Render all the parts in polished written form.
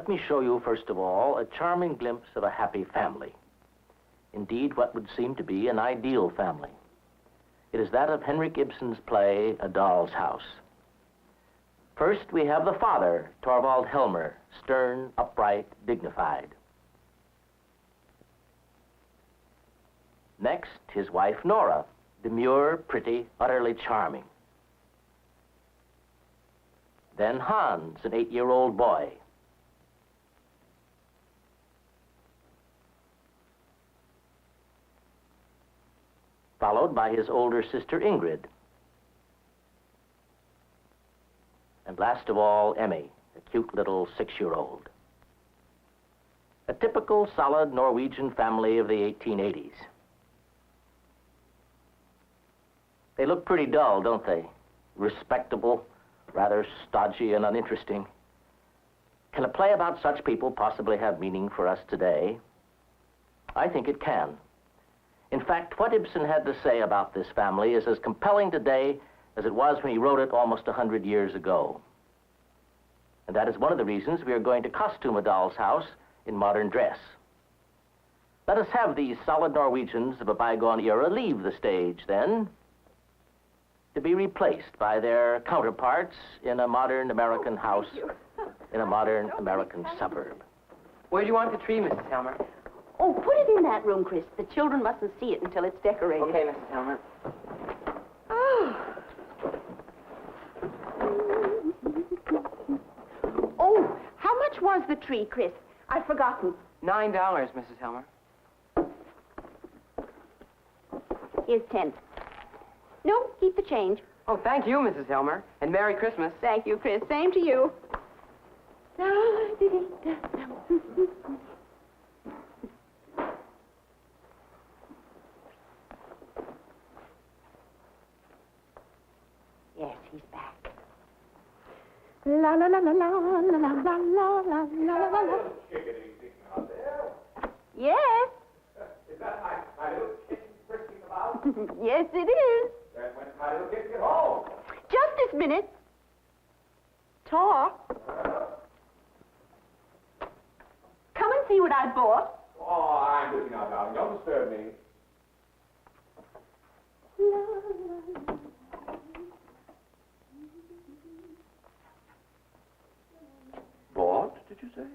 Let me show you, first of all, a charming glimpse of a happy family. Indeed, what would seem to be an ideal family. It is that of Henrik Ibsen's play, A Doll's House. First, we have the father, Torvald Helmer, stern, upright, dignified. Next, his wife, Nora, demure, pretty, utterly charming. Then Hans, an 8-year-old boy. Followed by his older sister, Ingrid. And last of all, Emmy, a cute little 6-year-old. A typical, solid Norwegian family of the 1880s. They look pretty dull, don't they? Respectable, rather stodgy and uninteresting. Can a play about such people possibly have meaning for us today? I think it can. In fact, what Ibsen had to say about this family is as compelling today as it was when he wrote it almost 100 years ago. And that is one of the reasons we are going to costume A Doll's House in modern dress. Let us have these solid Norwegians of a bygone era leave the stage, then, to be replaced by their counterparts in a modern American house, in a modern American suburb. Where do you want the tree, Mrs. Helmer? Oh, put it in that room, Chris. The children mustn't see it until it's decorated. Okay, Mrs. Helmer. Oh, how much was the tree, Chris? I've forgotten. $9, Mrs. Helmer. Here's 10. No, keep the change. Oh, thank you, Mrs. Helmer. And Merry Christmas. Thank you, Chris. Same to you. Yes, he's back. La la la la la la la la la la la la la. Yes. Is that my little kitten frisking about? Yes, it is. Then when my little kitten get home? Just this minute. Tor. Come and see what I bought. Oh, I'm busy now, darling. Don't disturb me. Bought, did you say?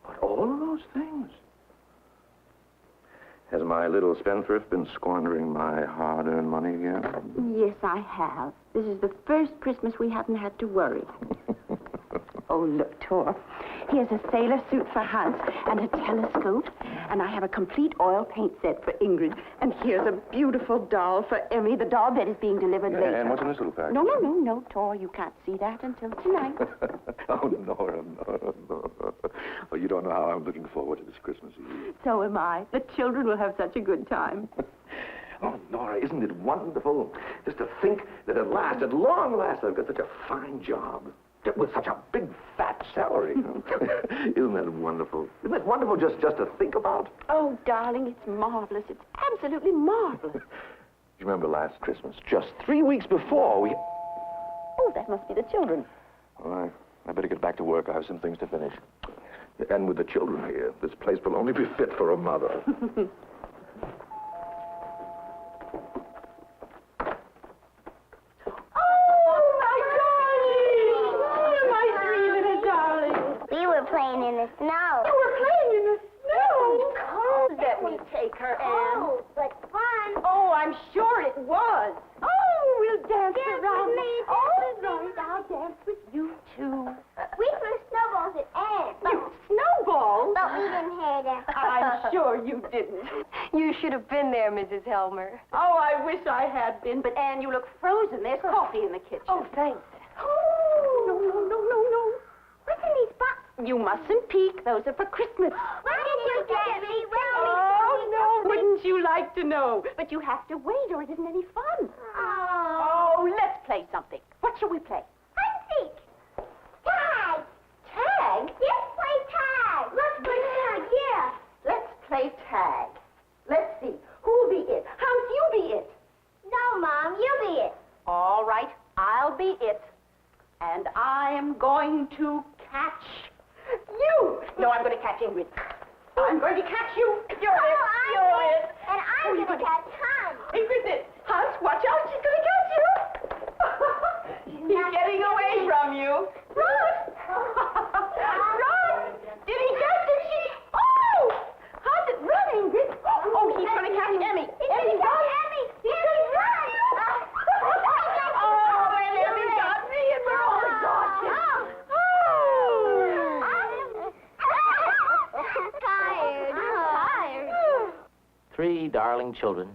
But all of those things? Has my little spendthrift been squandering my hard-earned money again? Yes, I have. This is the first Christmas we haven't had to worry. Oh, look, Tor. Here's a sailor suit for Hans and a telescope. And I have a complete oil paint set for Ingrid. And here's a beautiful doll for Emmy, the doll that is being delivered later. And what's in this little package? No, Tor. You can't see that until tonight. Oh, Nora, no. Oh, you don't know how I'm looking forward to this Christmas Eve. So am I. The children will have such a good time. Oh, Nora, isn't it wonderful? Just to think that at long last, I've got such a fine job. With such a big, fat salary. Isn't that wonderful? Isn't that wonderful just to think about? Oh, darling, it's marvelous. It's absolutely marvelous. You remember last Christmas, just 3 weeks before we... Oh, that must be the children. Well, I better get back to work. I have some things to finish. And with the children here, this place will only be fit for a mother. Playing in the snow. You were playing in the snow? Oh, let me take her, Anne. Oh, but fun. Oh, I'm sure it was. Oh, we'll dance Dance around. with me, Oh, dance with me. right, I'll dance with you, too. We threw snowballs at Anne. You snowballs? But we didn't hear them. I'm sure you didn't. You should have been there, Mrs. Helmer. Oh, I wish I had been. But, Anne, you look frozen. There's coffee in the kitchen. Oh, thanks. Oh, no. What's in these boxes? You mustn't peek. Those are for Christmas. What did you get me? Oh, no, wouldn't you like to know? But you have to wait or it isn't any fun. Oh, let's play something. What shall we play? Hide and seek. Tag. Tag? Yes, play tag. Let's play tag, yeah. Let's play tag. Let's see. Who'll be it? Hans, you be it. No, Mom, you be it. All right, I'll be it. And I am going to catch you. No, I'm going to catch Ingrid. I'm going to catch you. You're it. You're it. And I'm going to catch Hans. Ingrid, Hans, watch out. She's going to catch you. He's getting away from you. Run. Run. Did he catch the sheep? Oh! Hans is running. Oh, he's going to catch Emmy. Emmy, run. Emmy, Emmy, run. Oh, and Emmy got me, and we're all exhausted. Tired. Three darling children,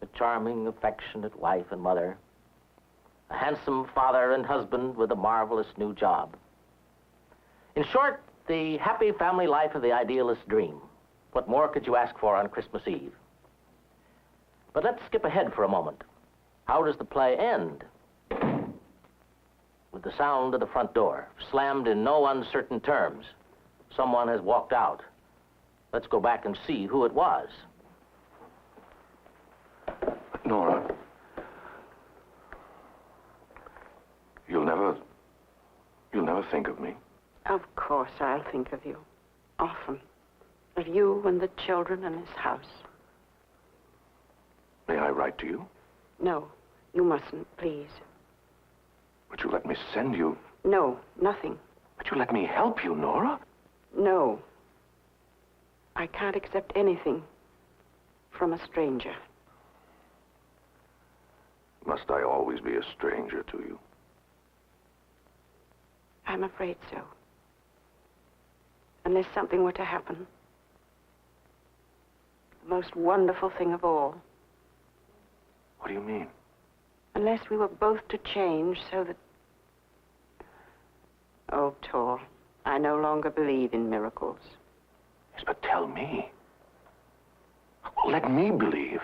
a charming, affectionate wife and mother, a handsome father and husband with a marvelous new job. In short, the happy family life of the idealist's dream. What more could you ask for on Christmas Eve? But let's skip ahead for a moment. How does the play end? With the sound of the front door, slammed in no uncertain terms. Someone has walked out. Let's go back and see who it was. Nora, you'll never think of me. Of course I'll think of you. Often. Of you and the children and this house. May I write to you? No, you mustn't, please. Would you let me send you? No, nothing. Would you let me help you, Nora? No. I can't accept anything from a stranger. Must I always be a stranger to you? I'm afraid so. Unless something were to happen. The most wonderful thing of all. What do you mean? Unless we were both to change so that... Oh, Tor, I no longer believe in miracles. Yes, but tell me. Let me believe.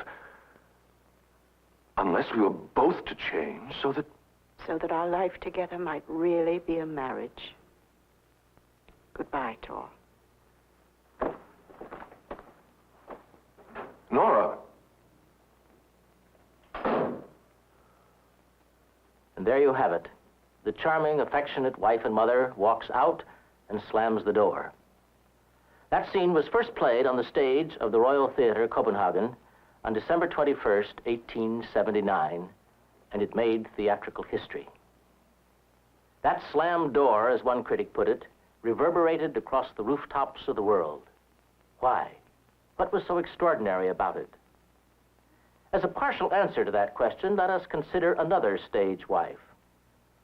Unless we were both to change so that... So that our life together might really be a marriage. Goodbye, Tor. Nora! And there you have it. The charming, affectionate wife and mother walks out and slams the door. That scene was first played on the stage of the Royal Theatre, Copenhagen, on December 21st, 1879, and it made theatrical history. That slammed door, as one critic put it, reverberated across the rooftops of the world. Why? What was so extraordinary about it? As a partial answer to that question, let us consider another stage wife,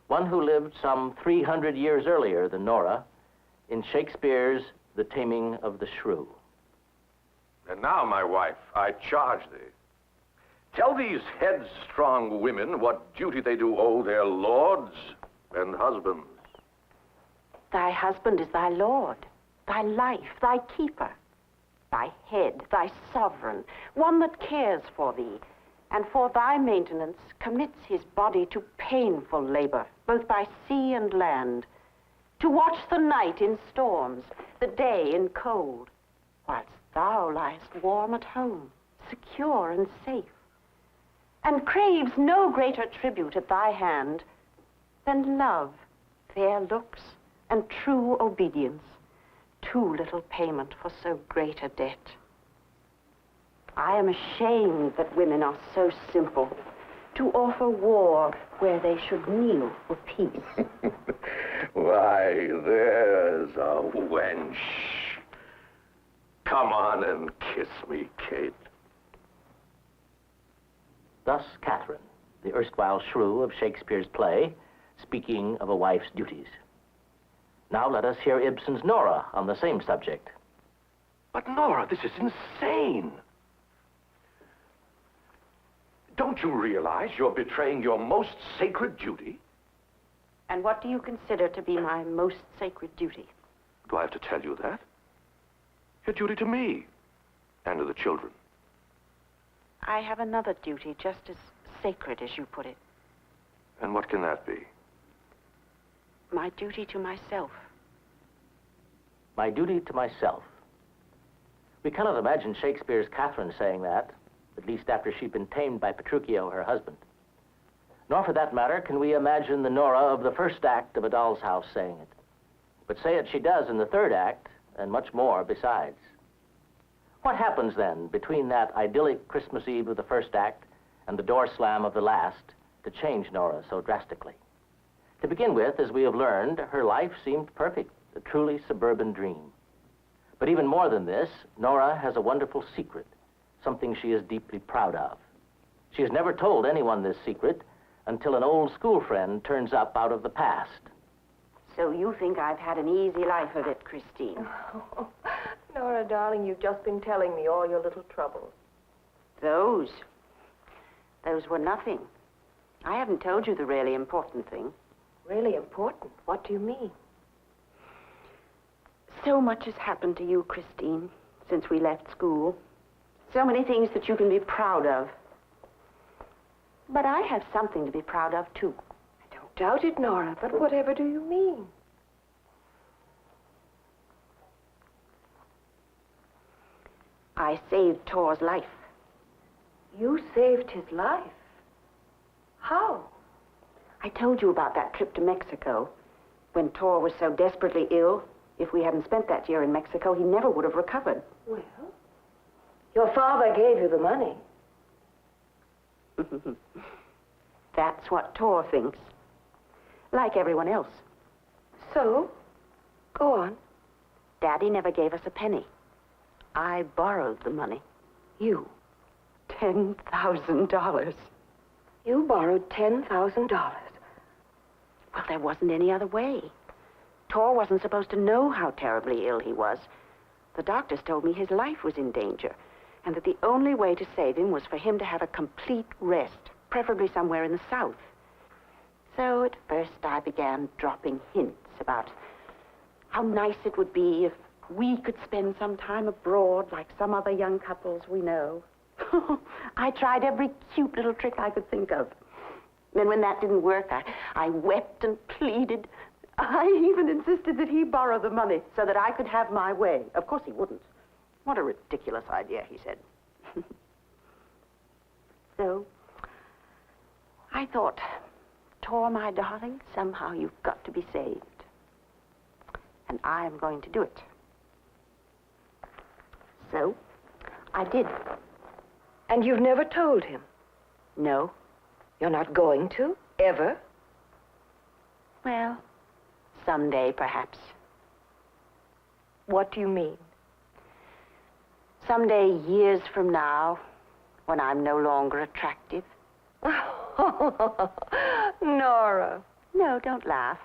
one who lived some 300 years earlier than Nora, in Shakespeare's The Taming of the Shrew. And now, my wife, I charge thee. Tell these headstrong women what duty they do owe their lords and husbands. Thy husband is thy lord, thy life, thy keeper, thy head, thy sovereign, one that cares for thee, and for thy maintenance commits his body to painful labor, both by sea and land, to watch the night in storms, the day in cold, whilst thou liest warm at home, secure and safe, and craves no greater tribute at thy hand than love, fair looks, and true obedience, too little payment for so great a debt. I am ashamed that women are so simple, to offer war where they should kneel for peace. Why, there's a wench. Come on and kiss me, Kate. Thus, Catherine, the erstwhile shrew of Shakespeare's play, speaking of a wife's duties. Now let us hear Ibsen's Nora on the same subject. But, Nora, this is insane. Don't you realize you're betraying your most sacred duty? And what do you consider to be my most sacred duty? Do I have to tell you that? Your duty to me and to the children. I have another duty just as sacred as you put it. And what can that be? My duty to myself. My duty to myself. We cannot imagine Shakespeare's Catherine saying that, at least after she'd been tamed by Petruchio, her husband. Nor, for that matter, can we imagine the Nora of the first act of A Doll's House saying it. But say it she does in the third act, and much more besides. What happens, then, between that idyllic Christmas Eve of the first act and the door slam of the last to change Nora so drastically? To begin with, as we have learned, her life seemed perfect, a truly suburban dream. But even more than this, Nora has a wonderful secret, something she is deeply proud of. She has never told anyone this secret until an old school friend turns up out of the past. So you think I've had an easy life of it, Christine? Oh, Nora, darling, you've just been telling me all your little troubles. Those were nothing. I haven't told you the really important thing. Really important? What do you mean? So much has happened to you, Christine, since we left school. So many things that you can be proud of. But I have something to be proud of, too. I don't doubt it, Nora, but whatever do you mean? I saved Tor's life. You saved his life? How? I told you about that trip to Mexico, when Tor was so desperately ill. If we hadn't spent that year in Mexico, he never would have recovered. Well, your father gave you the money. That's what Tor thinks. Like everyone else. So? Go on. Daddy never gave us a penny. I borrowed the money. You? $10,000. You borrowed $10,000. Well, there wasn't any other way. Tor wasn't supposed to know how terribly ill he was. The doctors told me his life was in danger, and that the only way to save him was for him to have a complete rest, preferably somewhere in the south. So at first I began dropping hints about how nice it would be if we could spend some time abroad like some other young couples we know. I tried every cute little trick I could think of. Then when that didn't work, I wept and pleaded. I even insisted that he borrow the money so that I could have my way. Of course he wouldn't. What a ridiculous idea, he said. So, I thought, Tor, my darling, somehow you've got to be saved. And I am going to do it. So, I did. And you've never told him? No. You're not going to? Ever? Well, someday, perhaps. What do you mean? Someday, years from now, when I'm no longer attractive. Nora. No, don't laugh.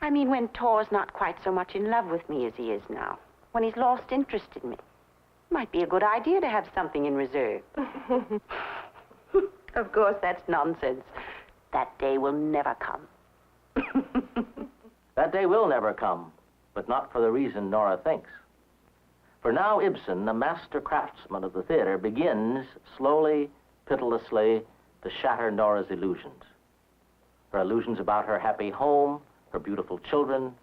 I mean when Tor's not quite so much in love with me as he is now. When he's lost interest in me. Might be a good idea to have something in reserve. Of course, that's nonsense. That day will never come. That day will never come, but not for the reason Nora thinks. For now Ibsen, the master craftsman of the theater, begins, slowly, pitilessly, to shatter Nora's illusions. Her illusions about her happy home, her beautiful children,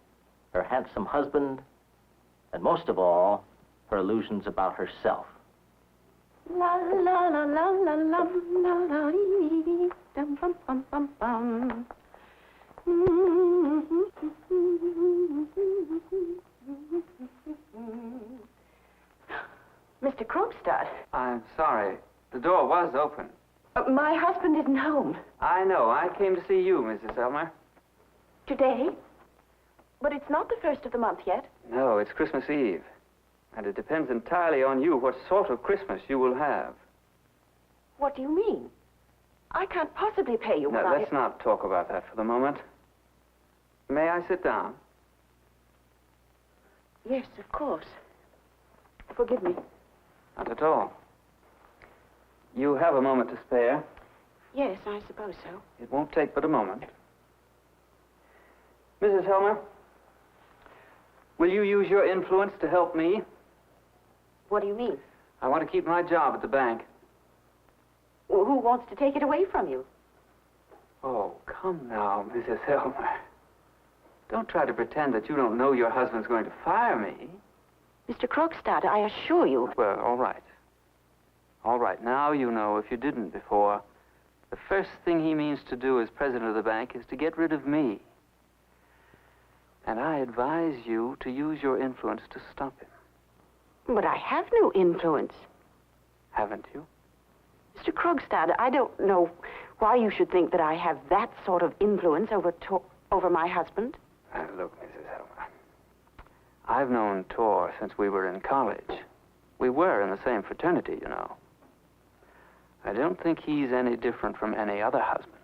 her handsome husband, and most of all, her illusions about herself. La la la la la la la la dee, dum bum bum bum bum. Mr. Krogstad, I'm sorry. The door was open. my husband isn't home I know. I came to see you, Mrs. Elmer. today. But it's not the first of the month yet. No, it's Christmas Eve. And it depends entirely on you what sort of Christmas you will have. What do you mean? I can't possibly pay you Now, what let's not talk about that for the moment. May I sit down? Yes, of course. Forgive me. Not at all. You have a moment to spare. Yes, I suppose so. It won't take but a moment. Mrs. Helmer, will you use your influence to help me? What do you mean? I want to keep my job at the bank. Who wants to take it away from you? Oh, come now, Mrs. Helmer. Don't try to pretend that you don't know your husband's going to fire me. Mr. Krogstad, I assure you. Well, all right. All right, now you know if you didn't before. The first thing he means to do as president of the bank is to get rid of me. And I advise you to use your influence to stop him. But I have no influence. Haven't you? Mr. Krogstad, I don't know why you should think that I have that sort of influence over my husband. Look, Mrs. Helmer, I've known Tor since we were in college. We were in the same fraternity, you know. I don't think he's any different from any other husband.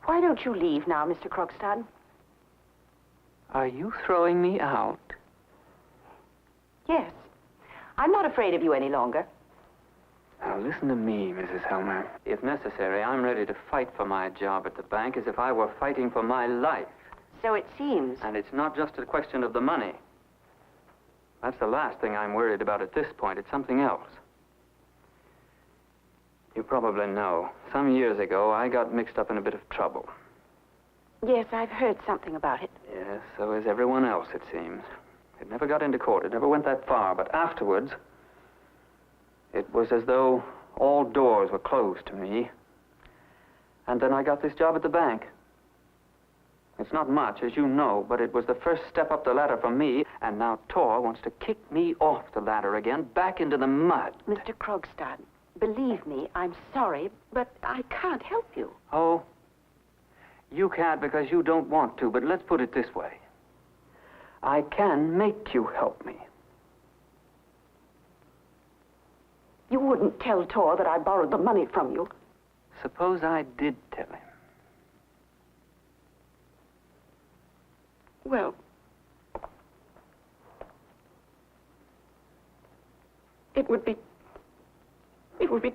Why don't you leave now, Mr. Krogstad? Are you throwing me out? Yes. I'm not afraid of you any longer. Now, listen to me, Mrs. Helmer. If necessary, I'm ready to fight for my job at the bank as if I were fighting for my life. So it seems. And it's not just a question of the money. That's the last thing I'm worried about at this point. It's something else. You probably know, some years ago, I got mixed up in a bit of trouble. Yes, I've heard something about it. Yes, so is everyone else, it seems. It never got into court. It never went that far. But afterwards, it was as though all doors were closed to me. And then I got this job at the bank. It's not much, as you know, but it was the first step up the ladder for me, and now Tor wants to kick me off the ladder again, back into the mud. Mr. Krogstad, believe me, I'm sorry, but I can't help you. Oh, you can't because you don't want to, but let's put it this way. I can make you help me. You wouldn't tell Tor that I borrowed the money from you. Suppose I did tell him. Well, it would be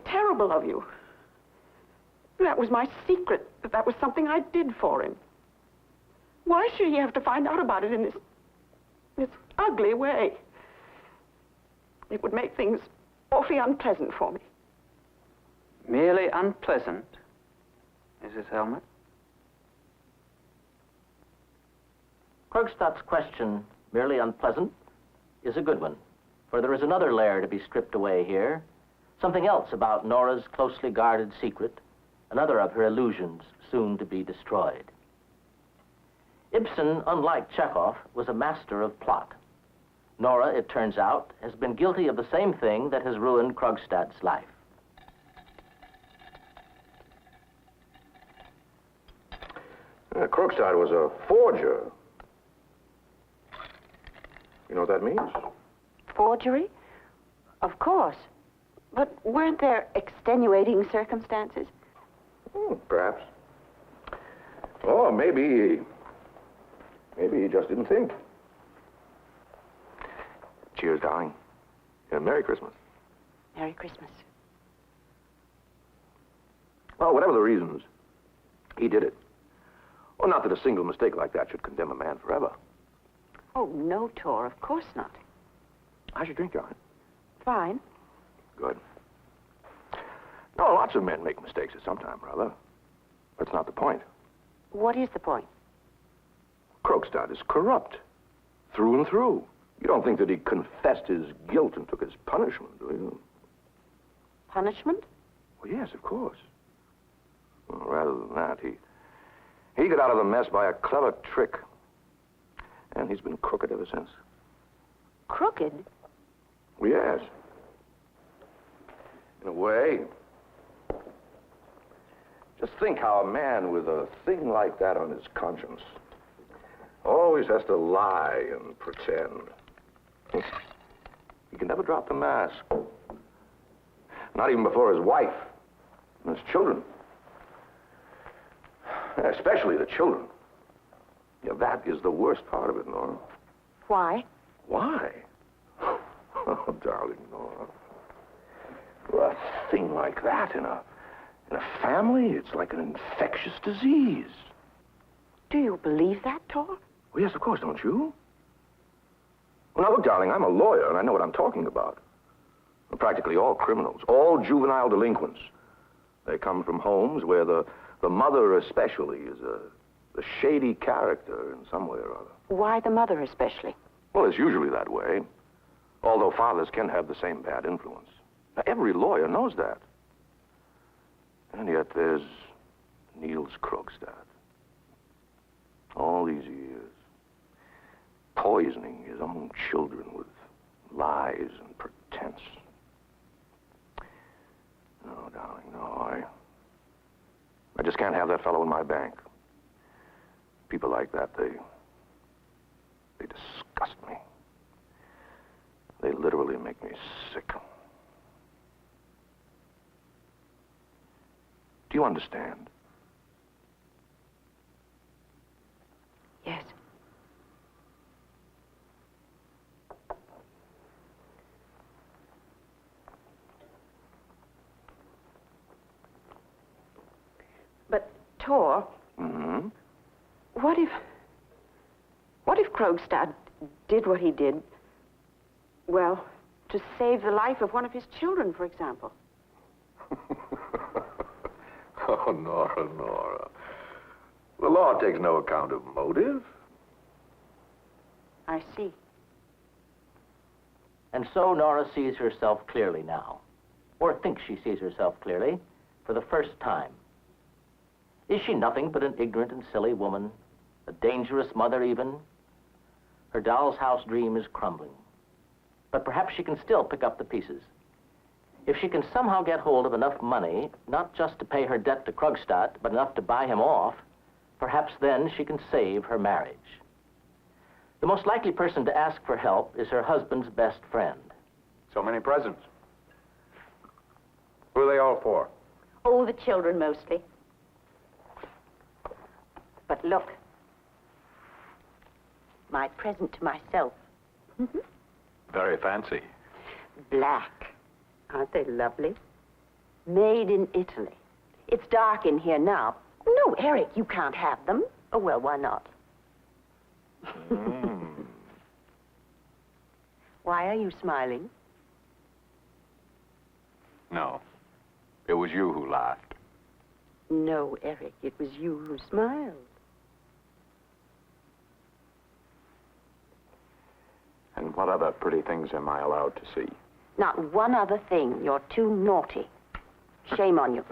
terrible of you. That was my secret. That was something I did for him. Why should he have to find out about it in this ugly way? It would make things awfully unpleasant for me. Merely unpleasant, Mrs. Helmer? Krogstad's question, merely unpleasant, is a good one. For there is another layer to be stripped away here. Something else about Nora's closely guarded secret. Another of her illusions soon to be destroyed. Ibsen, unlike Chekhov, was a master of plot. Nora, it turns out, has been guilty of the same thing that has ruined Krogstad's life. Krogstad was a forger. You know what that means? Forgery? Of course. But weren't there extenuating circumstances? Perhaps. Or maybe he just didn't think. Cheers, darling. And Merry Christmas. Merry Christmas. Well, whatever the reasons, he did it. Well, not that a single mistake like that should condemn a man forever. Oh, no, Tor, of course not. How's your drink, darling? Fine. Good. No, lots of men make mistakes at some time or other. That's not the point. What is the point? Krogstad is corrupt. Through and through. You don't think that he confessed his guilt and took his punishment, do you? Punishment? Well, yes, of course. Well, rather than that, he got out of the mess by a clever trick. And he's been crooked ever since. Crooked? Well, yes. In a way. Just think how a man with a thing like that on his conscience always has to lie and pretend. He can never drop the mask. Not even before his wife and his children. Especially the children. Yeah, that is the worst part of it, Nora. Why? Why? Oh, darling Nora. Well, a thing like that in a family, it's like an infectious disease. Do you believe that, Tor? Well, yes, of course, don't you? Well, now, look, darling, I'm a lawyer, and I know what I'm talking about. Well, practically all criminals, all juvenile delinquents, they come from homes where the mother especially is a shady character in some way or other. Why the mother especially? Well, it's usually that way, although fathers can have the same bad influence. Now, every lawyer knows that. And yet there's Niels Krogstad. All these years, poisoning his own children with lies and pretense. No, darling, no, I just can't have that fellow in my bank. People like that, they disgust me. They literally make me sick. Do you understand? Yes. But, Tor, Mm-hmm. what if Krogstad did what he did, well, to save the life of one of his children, for example? Oh, Nora, Nora. The law takes no account of motive. I see. And so Nora sees herself clearly now, or thinks she sees herself clearly, for the first time. Is she nothing but an ignorant and silly woman, a dangerous mother even? Her doll's house dream is crumbling. But perhaps she can still pick up the pieces. If she can somehow get hold of enough money, not just to pay her debt to Krogstad, but enough to buy him off, perhaps then she can save her marriage. The most likely person to ask for help is her husband's best friend. So many presents. Who are they all for? Oh, the children mostly. But look, my present to myself. Very fancy. Black. Aren't they lovely? Made in Italy. It's dark in here now. No, Eric, you can't have them. Oh, well, why not? Why are you smiling? No. It was you who laughed. No, Eric, it was you who smiled. And what other pretty things am I allowed to see? Not one other thing. You're too naughty. Shame on you.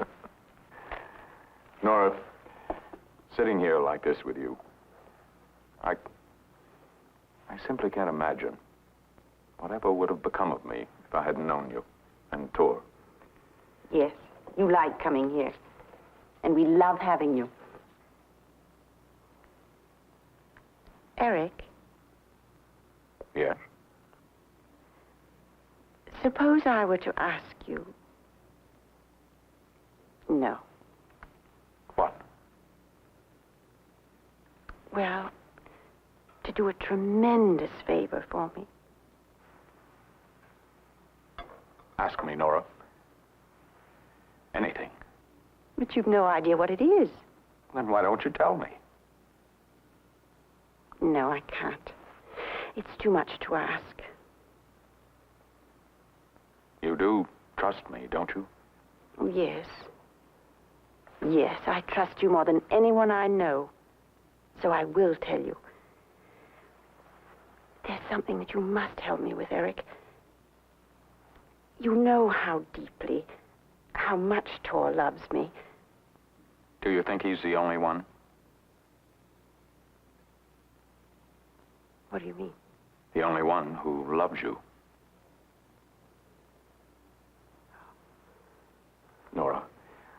Nora, sitting here like this with you, I simply can't imagine whatever would have become of me if I hadn't known you and Tor. Yes, you like coming here. And we love having you. Eric, Yes? suppose I were to ask you... No. What? Well, to do a tremendous favor for me. Ask me, Nora. Anything. But you've no idea what it is. Then why don't you tell me? No, I can't. It's too much to ask. You do trust me, don't you? Oh, yes. Yes, I trust you more than anyone I know. So I will tell you. There's something that you must help me with, Eric. You know how deeply, how much Tor loves me. Do you think he's the only one? What do you mean? The only one who loves you? Nora,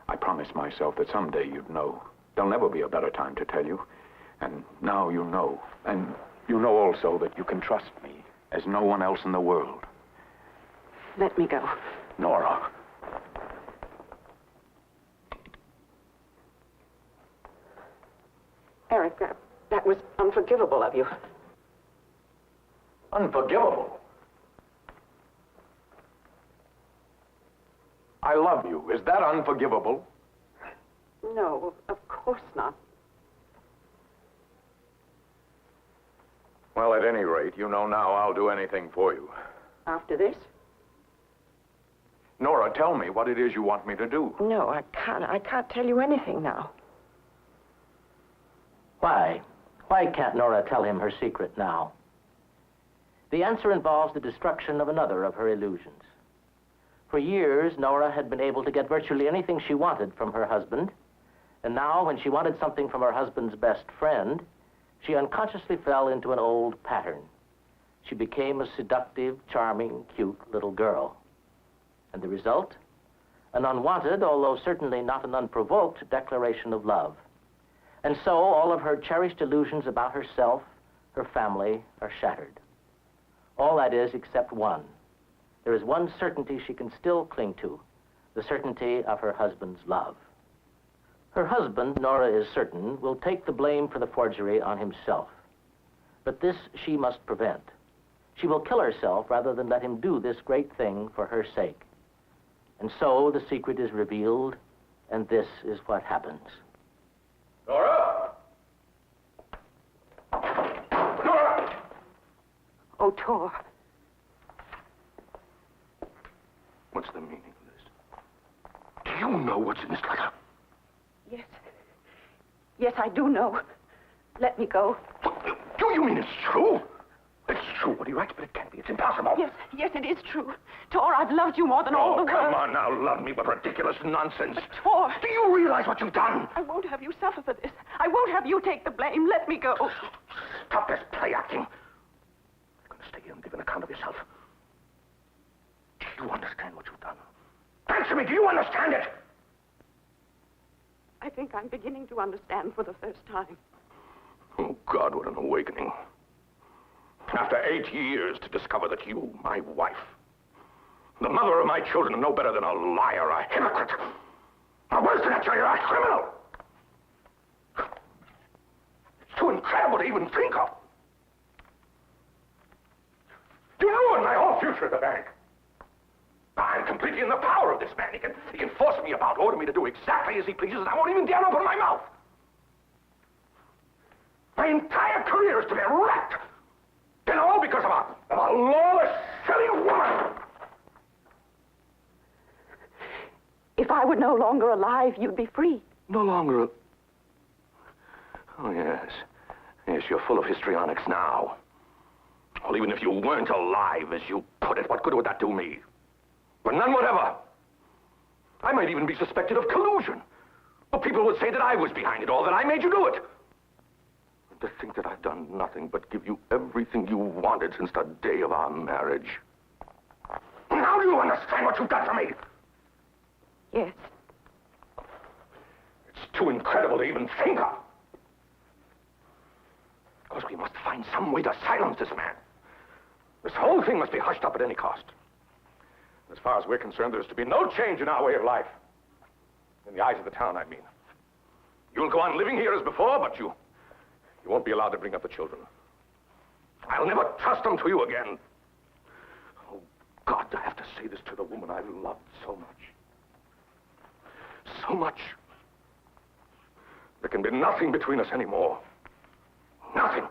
I promised myself that someday you'd know. There'll never be a better time to tell you. And now you know. And you know also that you can trust me as no one else in the world. Let me go. Nora. Eric, that was unforgivable of you. Unforgivable. I love you. Is that unforgivable? No, of course not. Well, at any rate, you know now I'll do anything for you. After this? Nora, tell me what it is you want me to do. No, I can't. I can't tell you anything now. Why? Why can't Nora tell him her secret now? The answer involves the destruction of another of her illusions. For years, Nora had been able to get virtually anything she wanted from her husband. And now, when she wanted something from her husband's best friend, she unconsciously fell into an old pattern. She became a seductive, charming, cute little girl. And the result? An unwanted, although certainly not an unprovoked, declaration of love. And so all of her cherished illusions about herself, her family, are shattered. All that is except one. There is one certainty she can still cling to, the certainty of her husband's love. Her husband, Nora is certain, will take the blame for the forgery on himself. But this she must prevent. She will kill herself rather than let him do this great thing for her sake. And so the secret is revealed, and this is what happens. Nora! Nora! Oh, Tor. What's the meaning of this? Do you know what's in this letter? Yes. Yes, I do know. Let me go. Do you mean it's true? It's true what he writes, but it can't be. It's impossible. Yes, it is true. Tor, I've loved you more than all the world. Come on now, love me with ridiculous nonsense. But, Tor... Do you realize what you've done? I won't have you suffer for this. I won't have you take the blame. Let me go. Stop this play acting. You're going to stay here and give an account of yourself. Do you understand what you've done? Answer me, do you understand it? I think I'm beginning to understand for the first time. Oh, God, what an awakening. After 8 years to discover that you, my wife, the mother of my children, are no better than a liar, a hypocrite. Or worse than that, you're a criminal. It's too incredible to even think of. You ruined my whole future at the bank. I'm completely in the power of this man. He can force me about, order me to do exactly as he pleases, and I won't even dare open my mouth. My entire career is to be wrecked. And all because of a lawless, silly woman. If I were no longer alive, you'd be free. No longer. Oh, yes. Yes, you're full of histrionics now. Well, even if you weren't alive, as you put it, what good would that do me? But none whatever. I might even be suspected of collusion. Well, people would say that I was behind it all, that I made you do it. And to think that I've done nothing but give you everything you wanted since the day of our marriage. Now do you understand what you've done for me? Yes. It's too incredible to even think of. Of course, we must find some way to silence this man. This whole thing must be hushed up at any cost. As far as we're concerned, there's to be no change in our way of life. In the eyes of the town, I mean. You'll go on living here as before, but you won't be allowed to bring up the children. I'll never trust them to you again. Oh, God, to have to say this to the woman I loved so much. So much. There can be nothing between us anymore. Nothing.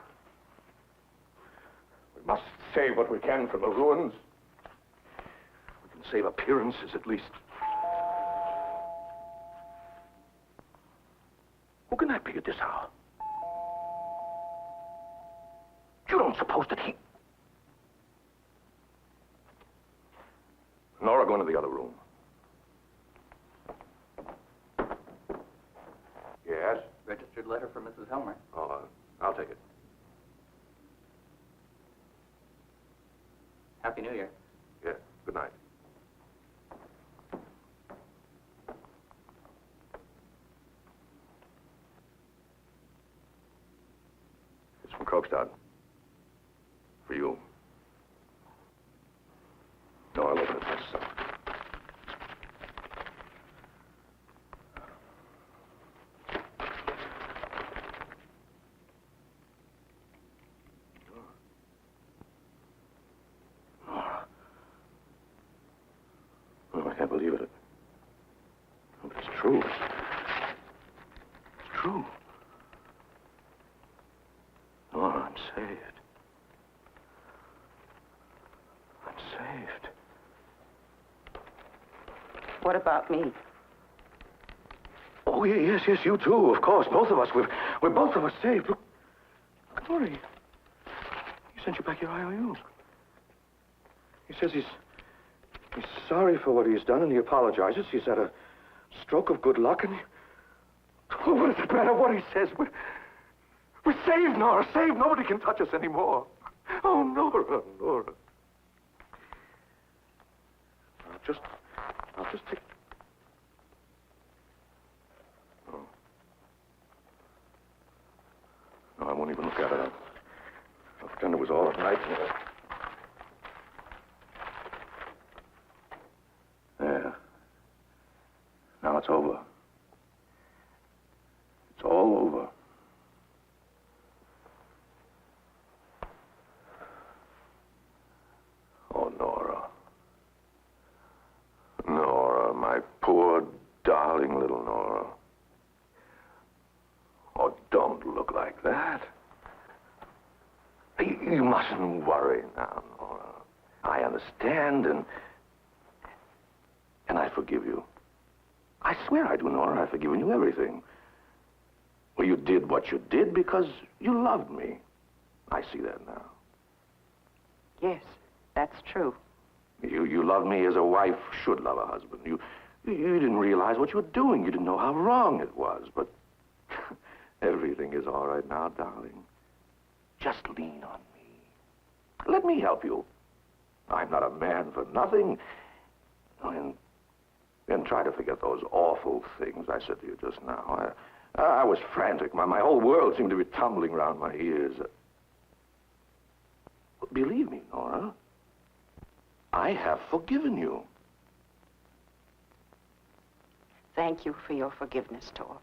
We must save what we can from the ruins. We can save appearances, at least. Who can that be at this hour? You don't suppose that he... Nora, go into the other room. Yes? Registered letter from Mrs. Helmer. Oh, I'll take it. Happy New Year. Yeah, good night. It's from Krogstad. For you. No, I'll open it myself. Oh, I can't believe it. Oh, but it's true. It's true. Oh, I'm saved. I'm saved. What about me? Oh, yes, you too, of course. Both of us. We're both of us saved. Look, Glory. He sent you back your IOU. He says he's He's sorry for what he's done, and he apologizes. He's had a stroke of good luck, and he... Oh, what does it matter what he says? We're saved, Nora, saved. Nobody can touch us anymore. Oh, Nora, Nora. I'll just take... Oh. No, I won't even look at it. I'll pretend it was all right. There. Now it's over. It's all over. Oh, Nora. Nora, my poor, darling little Nora. Oh, don't look like that. You mustn't worry now, Nora. I understand, and I forgive you. I swear I do, Nora. I've forgiven you everything. Well, you did what you did because you loved me. I see that now. Yes, that's true. You loved me as a wife should love a husband. You didn't realize what you were doing. You didn't know how wrong it was. But everything is all right now, darling. Just lean on me. Let me help you. I'm not a man for nothing. And try to forget those awful things I said to you just now. I was frantic. My whole world seemed to be tumbling around my ears. Believe me, Nora, I have forgiven you. Thank you for your forgiveness, Tor.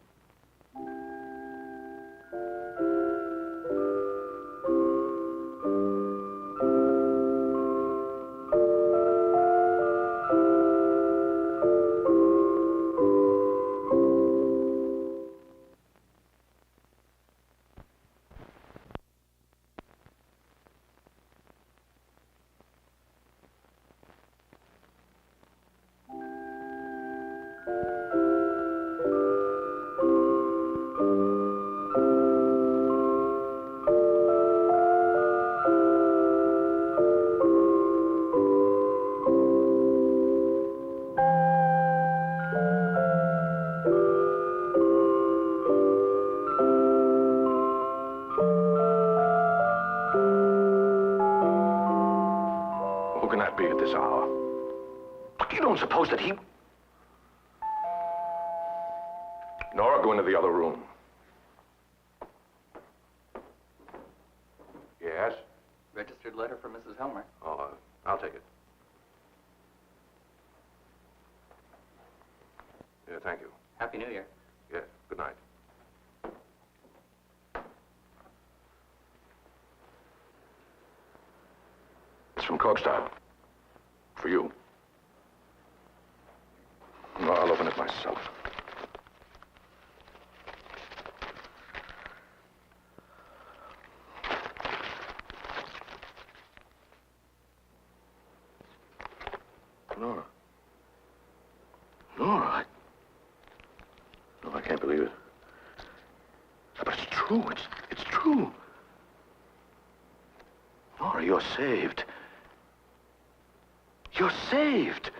Who can that be at this hour? Look, you don't suppose that he... Nora, go into the other room. Yes? Registered letter from Mrs. Helmer. Oh, I'll take it. Yeah, thank you. Happy New Year. Yeah, good night. It's from Krogstad. For you. No, I'll open it myself. Nora. Nora, No, I can't believe it. But it's true. It's true. Nora, you're saved. You're saved.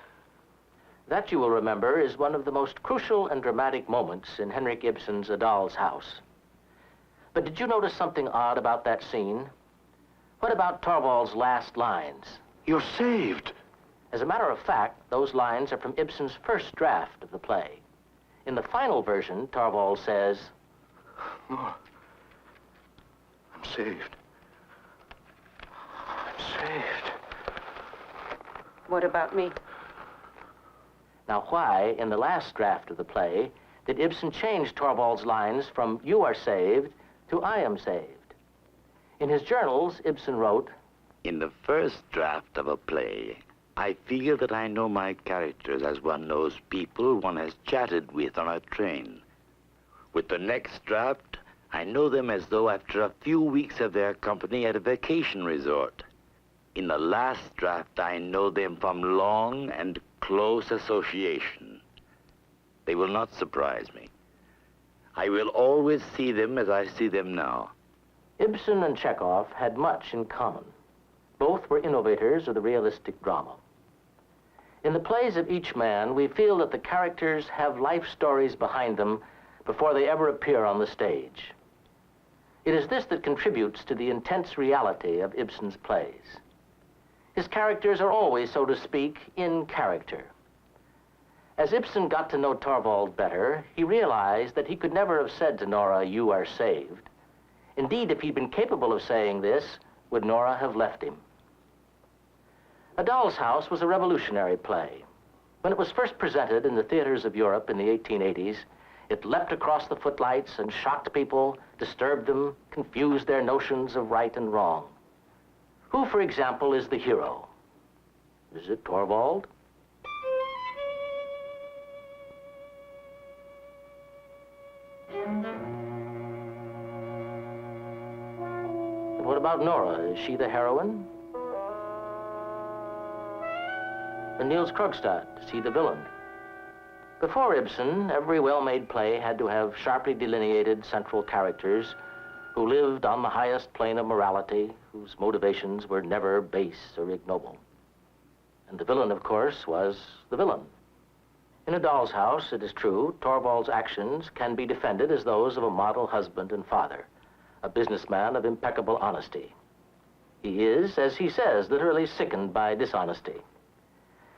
That, you will remember, is one of the most crucial and dramatic moments in Henrik Ibsen's A Doll's House. But did you notice something odd about that scene? What about Torvald's last lines? You're saved. As a matter of fact, those lines are from Ibsen's first draft of the play. In the final version, Torvald says, Nora, I'm saved. I'm saved. What about me? Now why, in the last draft of the play, did Ibsen change Torvald's lines from "you are saved" to "I am saved"? In his journals, Ibsen wrote, In the first draft of a play, I feel that I know my characters as one knows people one has chatted with on a train. With the next draft, I know them as though after a few weeks of their company at a vacation resort. In the last draft, I know them from long and close association. They will not surprise me. I will always see them as I see them now. Ibsen and Chekhov had much in common. Both were innovators of the realistic drama. In the plays of each man, we feel that the characters have life stories behind them before they ever appear on the stage. It is this that contributes to the intense reality of Ibsen's plays. His characters are always, so to speak, in character. As Ibsen got to know Torvald better, he realized that he could never have said to Nora, "You are saved." Indeed, if he'd been capable of saying this, would Nora have left him? A Doll's House was a revolutionary play. When it was first presented in the theaters of Europe in the 1880s, it leapt across the footlights and shocked people, disturbed them, confused their notions of right and wrong. Who, for example, is the hero? Is it Torvald? And what about Nora? Is she the heroine? And Niels Krogstad, is he the villain? Before Ibsen, every well-made play had to have sharply delineated central characters who lived on the highest plane of morality, whose motivations were never base or ignoble. And the villain, of course, was the villain. In A Doll's House, it is true, Torvald's actions can be defended as those of a model husband and father, a businessman of impeccable honesty. He is, as he says, literally sickened by dishonesty.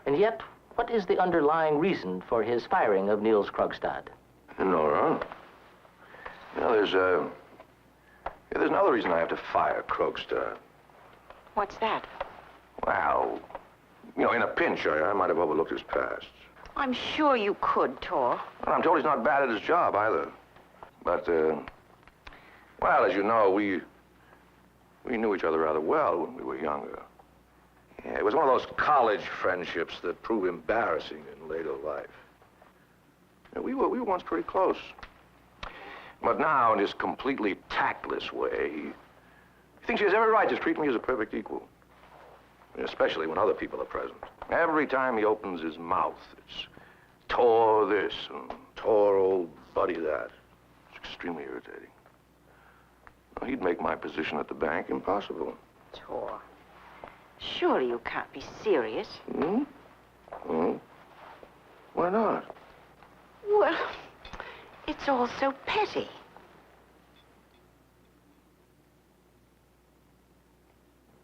And yet, what is the underlying reason for his firing of Niels Krogstad? Nora, you know, there's another reason I have to fire Krogstad. What's that? Well, you know, in a pinch, I might have overlooked his past. I'm sure you could, Tor. Well, I'm told he's not bad at his job, either. But, well, as you know, we knew each other rather well when we were younger. Yeah, it was one of those college friendships that prove embarrassing in later life. And we were once pretty close. But now, in this completely tactless way, he thinks he has every right to treat me as a perfect equal. Especially when other people are present. Every time he opens his mouth, it's Tor this and Tor old buddy that. It's extremely irritating. Well, he'd make my position at the bank impossible. Tor, surely you can't be serious. Hmm? Hmm? Why not? Well, it's all so petty.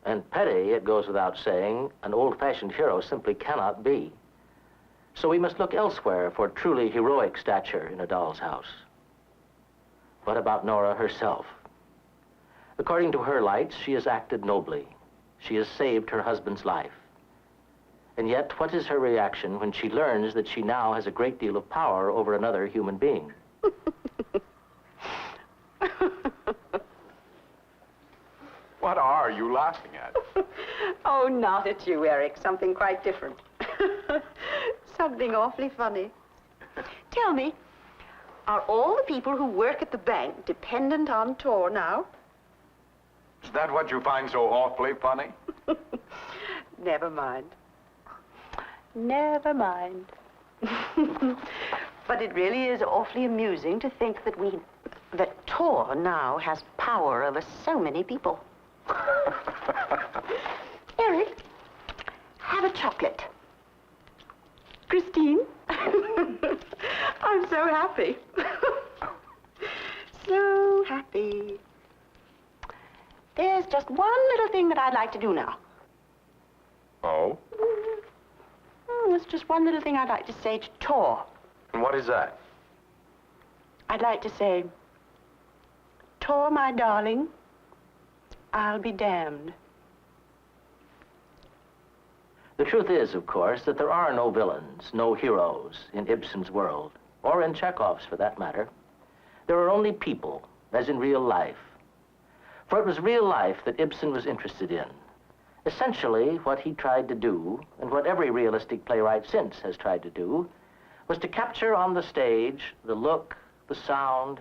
And petty, it goes without saying, an old-fashioned hero simply cannot be. So we must look elsewhere for truly heroic stature in A Doll's House. What about Nora herself? According to her lights, she has acted nobly. She has saved her husband's life. And yet, what is her reaction when she learns that she now has a great deal of power over another human being? What are you laughing at? Oh, not at you, Eric. Something quite different. Something awfully funny. Tell me, are all the people who work at the bank dependent on Tor now? Is that what you find so awfully funny? Never mind. Never mind. But it really is awfully amusing to think that Tor now has power over so many people. Eric, have a chocolate. Christine? I'm so happy. So happy. There's just one little thing that I'd like to do now. Oh? There's just one little thing I'd like to say to Tor. And what is that? I'd like to say, Tor, my darling, I'll be damned. The truth is, of course, that there are no villains, no heroes in Ibsen's world, or in Chekhov's for that matter. There are only people, as in real life. For it was real life that Ibsen was interested in. Essentially, what he tried to do, and what every realistic playwright since has tried to do, was to capture on the stage the look, the sound,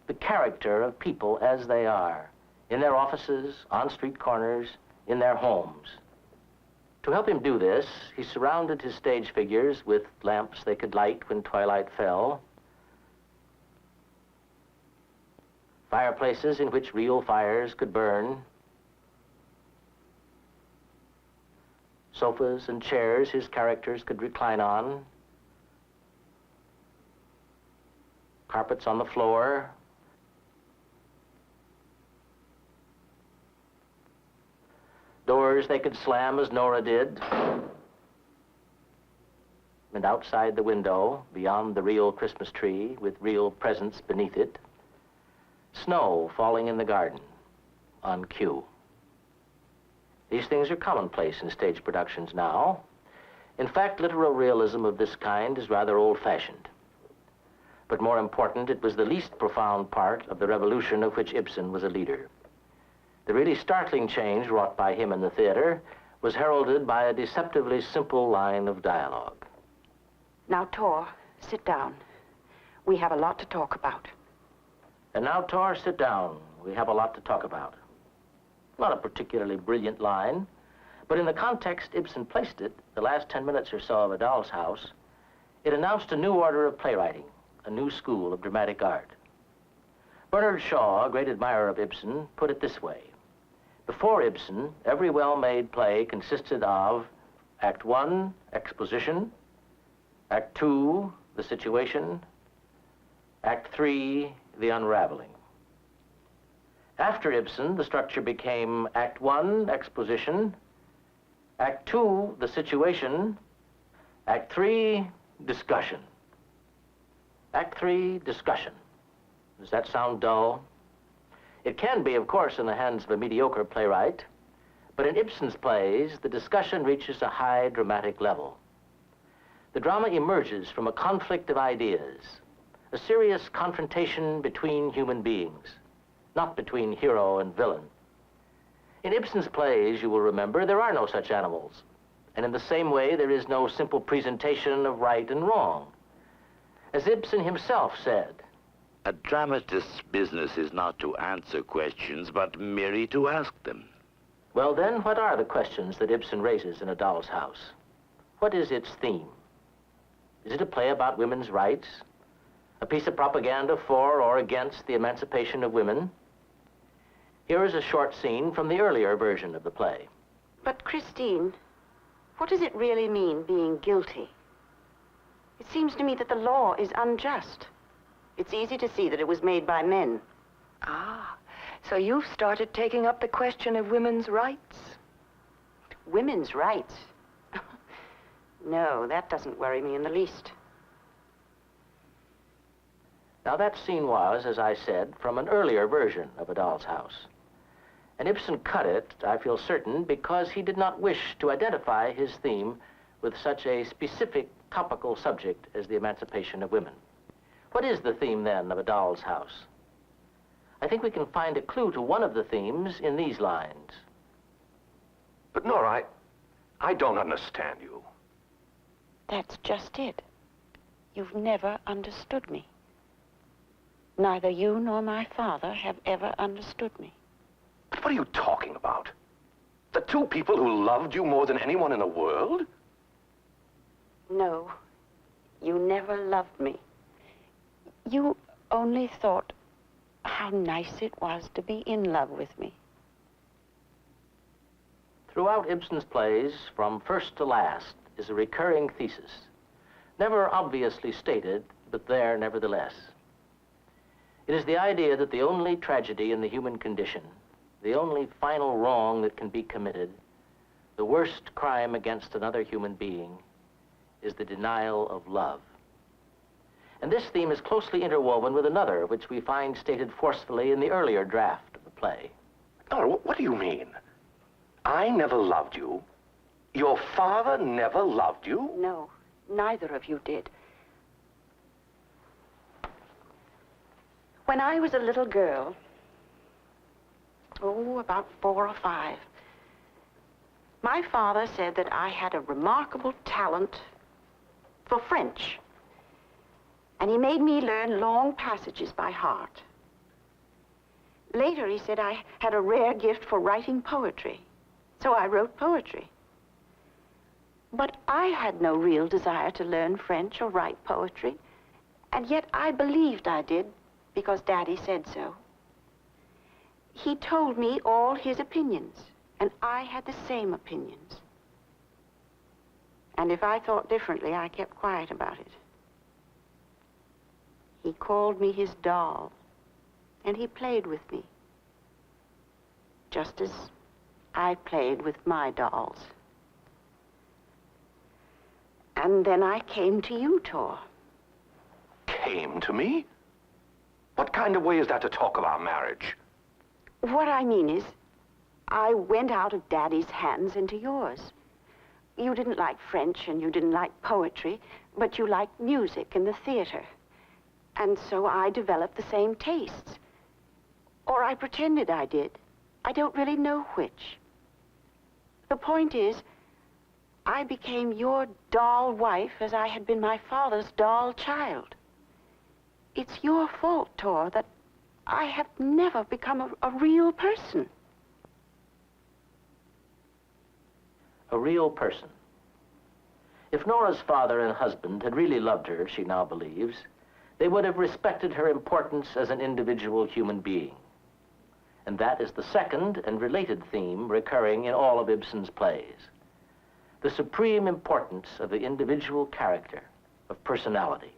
the character of people as they are, in their offices, on street corners, in their homes. To help him do this, he surrounded his stage figures with lamps they could light when twilight fell, fireplaces in which real fires could burn, sofas and chairs his characters could recline on, carpets on the floor, doors they could slam as Nora did, and outside the window, beyond the real Christmas tree, with real presents beneath it, snow falling in the garden on cue. These things are commonplace in stage productions now. In fact, literal realism of this kind is rather old-fashioned. But more important, it was the least profound part of the revolution of which Ibsen was a leader. The really startling change wrought by him in the theater was heralded by a deceptively simple line of dialogue. Now, Tor, sit down. We have a lot to talk about. And now, Tor, sit down. We have a lot to talk about. Not a particularly brilliant line, but in the context Ibsen placed it, the last 10 minutes or so of A Doll's House, it announced a new order of playwriting, a new school of dramatic art. Bernard Shaw, a great admirer of Ibsen, put it this way. Before Ibsen, every well-made play consisted of Act 1, exposition, Act 2, the situation, Act 3, the unraveling. After Ibsen, the structure became Act 1, exposition, Act 2, the situation, Act 3, discussion. Act 3, discussion. Does that sound dull? It can be, of course, in the hands of a mediocre playwright, but in Ibsen's plays, the discussion reaches a high dramatic level. The drama emerges from a conflict of ideas, a serious confrontation between human beings, not between hero and villain. In Ibsen's plays, you will remember, there are no such animals. And in the same way, there is no simple presentation of right and wrong. As Ibsen himself said, a dramatist's business is not to answer questions, but merely to ask them. well then, what are the questions that Ibsen raises in A Doll's House? What is its theme? Is it a play about women's rights? A piece of propaganda for or against the emancipation of women? Here is a short scene from the earlier version of the play. But, Christine, what does it really mean, being guilty? It seems to me that the law is unjust. It's easy to see that it was made by men. Ah, so you've started taking up the question of women's rights? Women's rights? No, that doesn't worry me in the least. Now, that scene was, as I said, from an earlier version of A Doll's House. And Ibsen cut it, I feel certain, because he did not wish to identify his theme with such a specific topical subject as the emancipation of women. What is the theme, then, of A Doll's House? I think we can find a clue to one of the themes in these lines. But, Nora, I don't understand you. That's just it. You've never understood me. Neither you nor my father have ever understood me. But what are you talking about? The two people who loved you more than anyone in the world? No, you never loved me. You only thought how nice it was to be in love with me. Throughout Ibsen's plays, from first to last, is a recurring thesis, never obviously stated, but there nevertheless. It is the idea that the only tragedy in the human condition, the only final wrong that can be committed, the worst crime against another human being, is the denial of love. And this theme is closely interwoven with another, which we find stated forcefully in the earlier draft of the play. Nora, what do you mean? I never loved you. Your father never loved you? No, neither of you did. When I was a little girl, about 4 or 5, my father said that I had a remarkable talent for French. And he made me learn long passages by heart. Later, he said I had a rare gift for writing poetry. So I wrote poetry. But I had no real desire to learn French or write poetry. And yet I believed I did because Daddy said so. He told me all his opinions, and I had the same opinions. And if I thought differently, I kept quiet about it. He called me his doll, and he played with me, just as I played with my dolls. And then I came to you, Tor. Came to me? What kind of way is that to talk about marriage? What I mean is, I went out of Daddy's hands into yours. You didn't like French and you didn't like poetry, but you liked music and the theater. And so I developed the same tastes. Or I pretended I did. I don't really know which. The point is, I became your doll wife as I had been my father's doll child. It's your fault, Tor, that I have never become a real person. A real person. If Nora's father and husband had really loved her, she now believes, they would have respected her importance as an individual human being. And that is the second and related theme recurring in all of Ibsen's plays. The supreme importance of the individual character, of personality.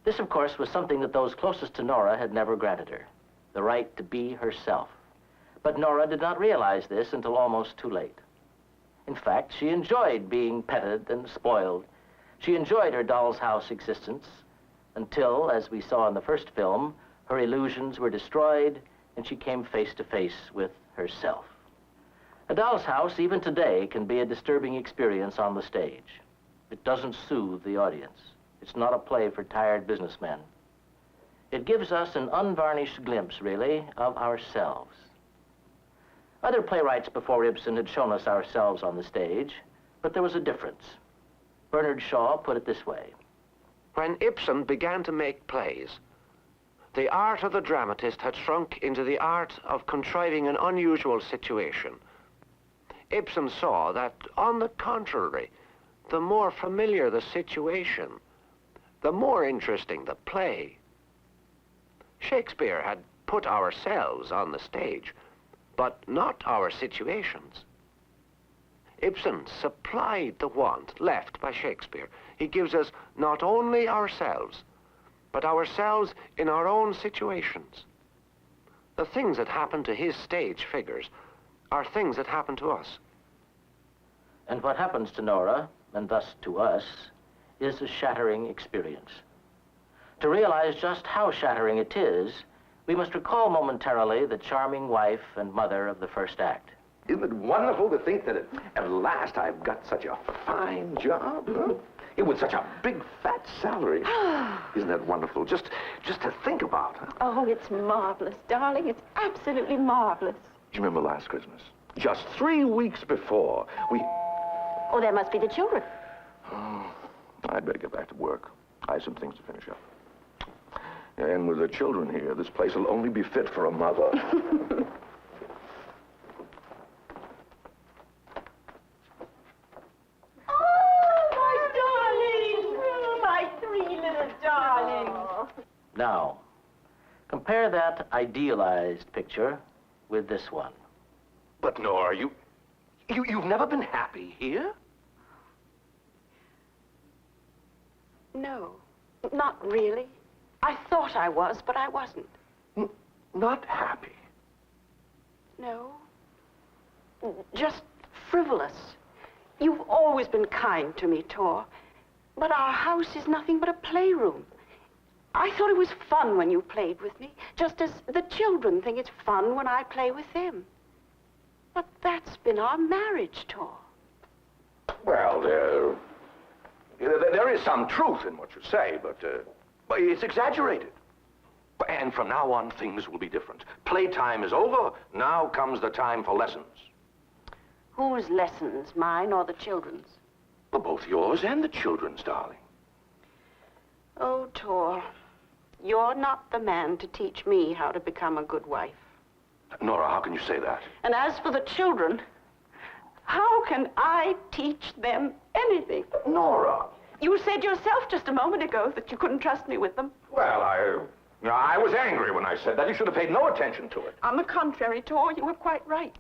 This, of course, was something that those closest to Nora had never granted her, the right to be herself. But Nora did not realize this until almost too late. In fact, she enjoyed being petted and spoiled. She enjoyed her doll's house existence until, as we saw in the first film, her illusions were destroyed and she came face to face with herself. A doll's house, even today, can be a disturbing experience on the stage. It doesn't soothe the audience. It's not a play for tired businessmen. It gives us an unvarnished glimpse, really, of ourselves. Other playwrights before Ibsen had shown us ourselves on the stage, but there was a difference. Bernard Shaw put it this way. When Ibsen began to make plays, the art of the dramatist had shrunk into the art of contriving an unusual situation. Ibsen saw that, on the contrary, the more familiar the situation, the more interesting the play. Shakespeare had put ourselves on the stage, but not our situations. Ibsen supplied the want left by Shakespeare. He gives us not only ourselves, but ourselves in our own situations. The things that happen to his stage figures are things that happen to us. And what happens to Nora, and thus to us, is a shattering experience. To realize just how shattering it is, we must recall momentarily the charming wife and mother of the first act. Isn't it wonderful to think that at last I've got such a fine job, huh? With such a big, fat salary. Isn't that wonderful? Just to think about, huh? Oh, it's marvelous, darling. It's absolutely marvelous. Do you remember last Christmas? Just 3 weeks before, we... Oh, there must be the children. Oh, I'd better get back to work. I have some things to finish up. And with the children here, this place will only be fit for a mother. Now, compare that idealized picture with this one. But Nora, you've never been happy here? No, not really. I thought I was, but I wasn't. Not happy? No. Just frivolous. You've always been kind to me, Tor. But our house is nothing but a playroom. I thought it was fun when you played with me, just as the children think it's fun when I play with them. But that's been our marriage, Tor. Well, there is some truth in what you say, but it's exaggerated. And from now on, things will be different. Playtime is over. Now comes the time for lessons. Whose lessons, mine or the children's? Well, both yours and the children's, darling. Oh, Tor, you're not the man to teach me how to become a good wife. Nora, how can you say that? And as for the children, how can I teach them anything? Nora! You said yourself just a moment ago that you couldn't trust me with them. Well, I was angry when I said that. You should have paid no attention to it. On the contrary, Tor, you were quite right.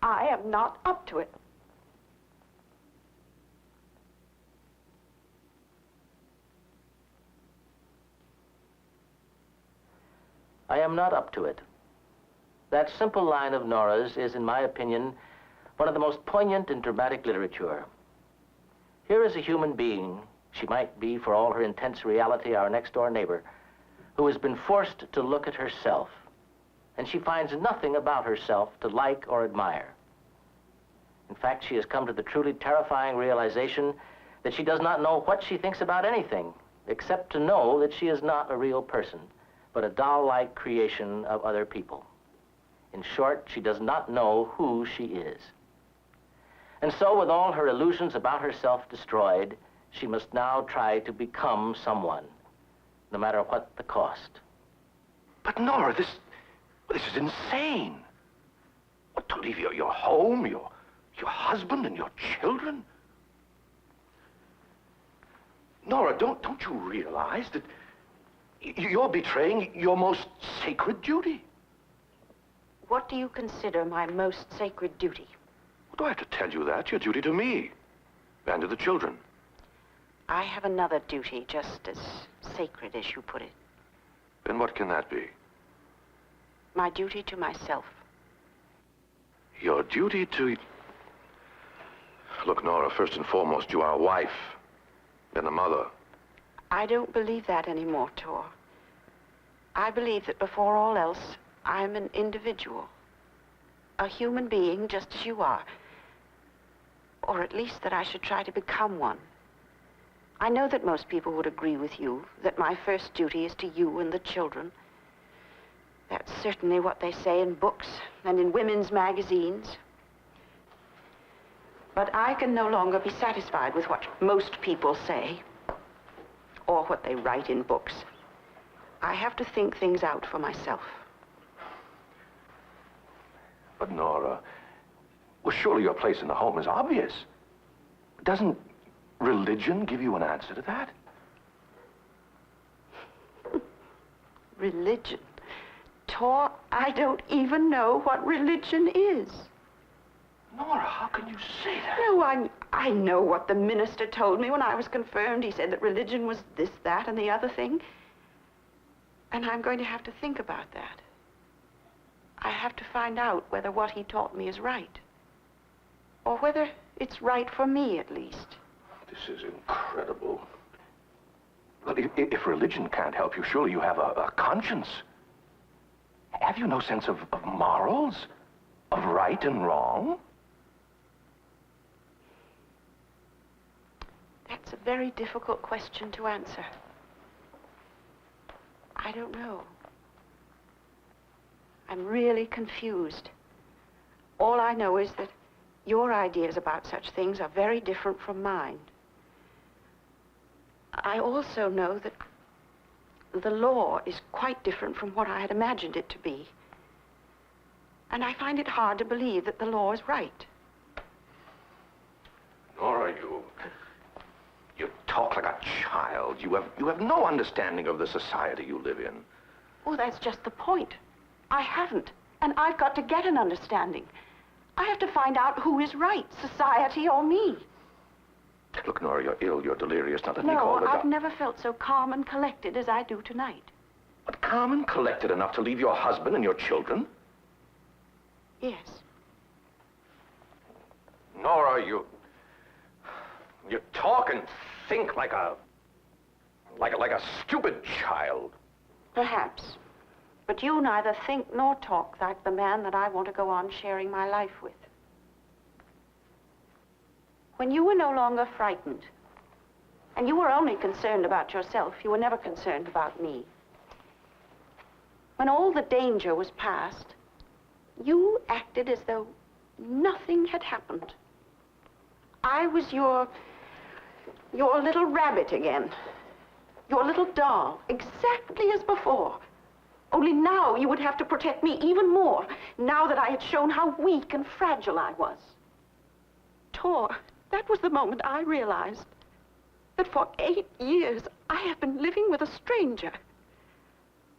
I am not up to it. I am not up to it. That simple line of Nora's is, in my opinion, one of the most poignant in dramatic literature. Here is a human being, she might be, for all her intense reality, our next-door neighbor, who has been forced to look at herself, and she finds nothing about herself to like or admire. In fact, she has come to the truly terrifying realization that she does not know what she thinks about anything, except to know that she is not a real person, but a doll-like creation of other people. In short, she does not know who she is. And so, with all her illusions about herself destroyed, she must now try to become someone, no matter what the cost. But Nora, this is insane. What, to leave your home, your husband and your children? Nora, don't you realize that you're betraying your most sacred duty? What do you consider my most sacred duty? Do I have to tell you that? Your duty to me and to the children. I have another duty just as sacred as you put it. Then what can that be? My duty to myself. Your duty to... Look, Nora, first and foremost, you are a wife and a mother. I don't believe that anymore, Tor. I believe that before all else, I'm an individual. A human being just as you are. Or at least that I should try to become one. I know that most people would agree with you that my first duty is to you and the children. That's certainly what they say in books and in women's magazines. But I can no longer be satisfied with what most people say or what they write in books. I have to think things out for myself. But Nora, well, surely your place in the home is obvious. Doesn't religion give you an answer to that? Religion? Tor, I don't even know what religion is. Nora, how can you say that? No, I know what the minister told me when I was confirmed. He said that religion was this, that, and the other thing. And I'm going to have to think about that. I have to find out whether what he taught me is right. Or whether it's right for me, at least. This is incredible. Well, if religion can't help you, surely you have a conscience. Have you no sense of morals? Of right and wrong? That's a very difficult question to answer. I don't know. I'm really confused. All I know is that your ideas about such things are very different from mine. I also know that the law is quite different from what I had imagined it to be. And I find it hard to believe that the law is right. Nora, you talk like a child. You have no understanding of the society you live in. Oh, that's just the point. I haven't, and I've got to get an understanding. I have to find out who is right, society or me. Look, Nora, you're ill, you're delirious. Now let me call the No, I've never felt so calm and collected as I do tonight. But calm and collected enough to leave your husband and your children? Yes. Nora, you talk and think like a stupid child. Perhaps. But you neither think nor talk like the man that I want to go on sharing my life with. When you were no longer frightened, and you were only concerned about yourself, you were never concerned about me. When all the danger was past, you acted as though nothing had happened. I was your little rabbit again, your little doll, exactly as before. Only now you would have to protect me even more, now that I had shown how weak and fragile I was. Tor, that was the moment I realized that for 8 years I have been living with a stranger.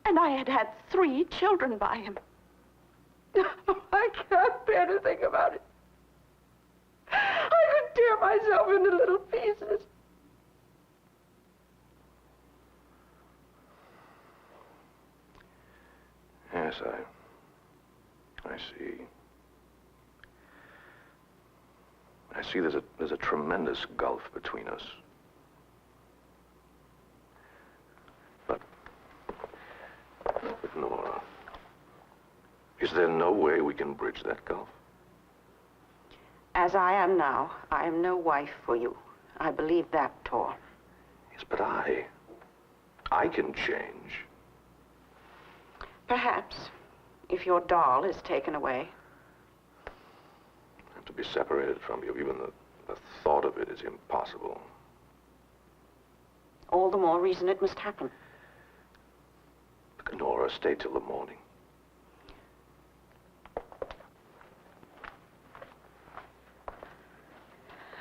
And I had had 3 children by him. I can't bear to think about it. I could tear myself into little pieces. I see. I see there's a tremendous gulf between us. But Nora, is there no way we can bridge that gulf? As I am now, I am no wife for you. I believe that, Tor. Yes, but I can change. Perhaps, if your doll is taken away. To be separated from you, even the thought of it is impossible. All the more reason it must happen. Nora, stay till the morning.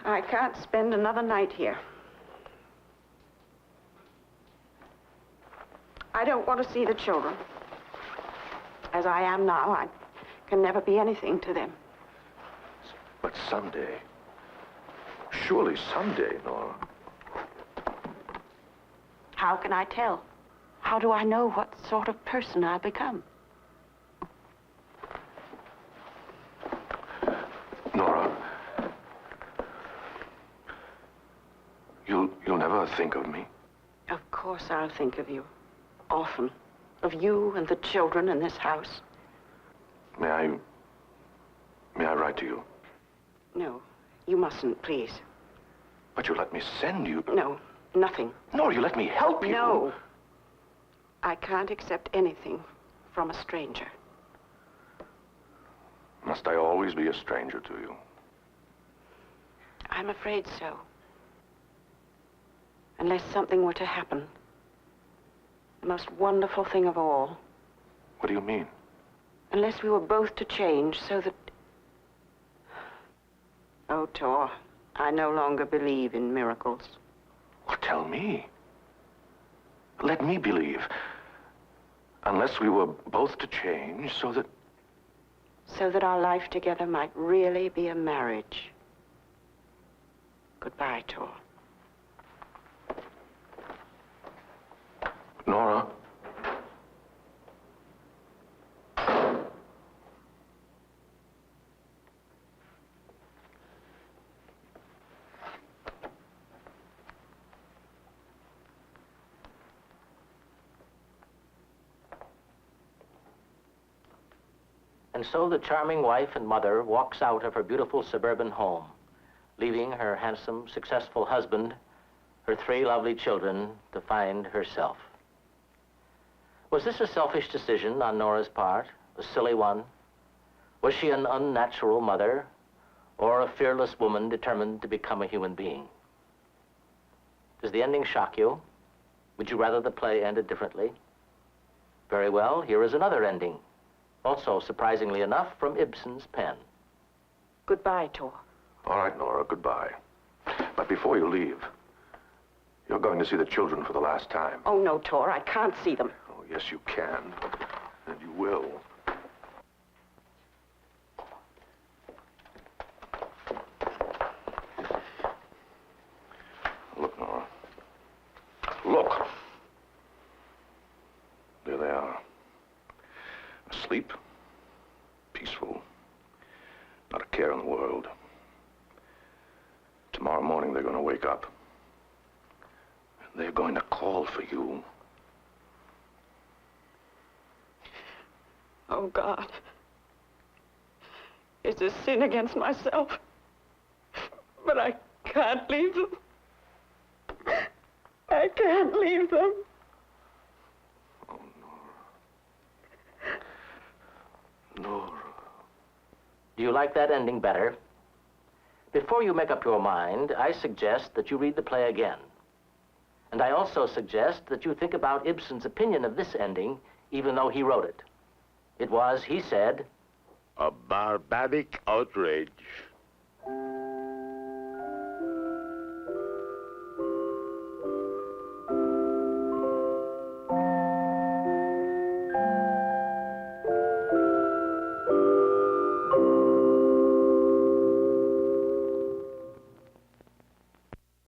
I can't spend another night here. I don't want to see the children. As I am now, I can never be anything to them. But someday, surely someday, Nora. How can I tell? How do I know what sort of person I'll become? Nora, you'll never think of me? Of course I'll think of you. Often. Of you and the children in this house. May I write to you? No, you mustn't, please. But you let me send you... No, nothing. Nora, you let me help you. No. I can't accept anything from a stranger. Must I always be a stranger to you? I'm afraid so. Unless something were to happen. The most wonderful thing of all. What do you mean? Unless we were both to change so that... Oh, Tor, I no longer believe in miracles. Well, tell me. Let me believe. Unless we were both to change so that... So that our life together might really be a marriage. Goodbye, Tor. Nora. And so the charming wife and mother walks out of her beautiful suburban home, leaving her handsome, successful husband, her 3 lovely children, to find herself. Was this a selfish decision on Nora's part? A silly one? Was she an unnatural mother? Or a fearless woman determined to become a human being? Does the ending shock you? Would you rather the play ended differently? Very well, here is another ending. Also, surprisingly enough, from Ibsen's pen. Goodbye, Tor. All right, Nora, goodbye. But before you leave, you're going to see the children for the last time. Oh, no, Tor, I can't see them. Oh, yes, you can. And you will. Look, Nora. Look. There they are. Asleep. Peaceful. Not a care in the world. Tomorrow morning, they're going to wake up. And they're going to call for you. Oh, God. It's a sin against myself. But I can't leave them. I can't leave them. Oh, Nora. Nora. Do you like that ending better? Before you make up your mind, I suggest that you read the play again. And I also suggest that you think about Ibsen's opinion of this ending, even though he wrote it. It was, he said, a barbaric outrage.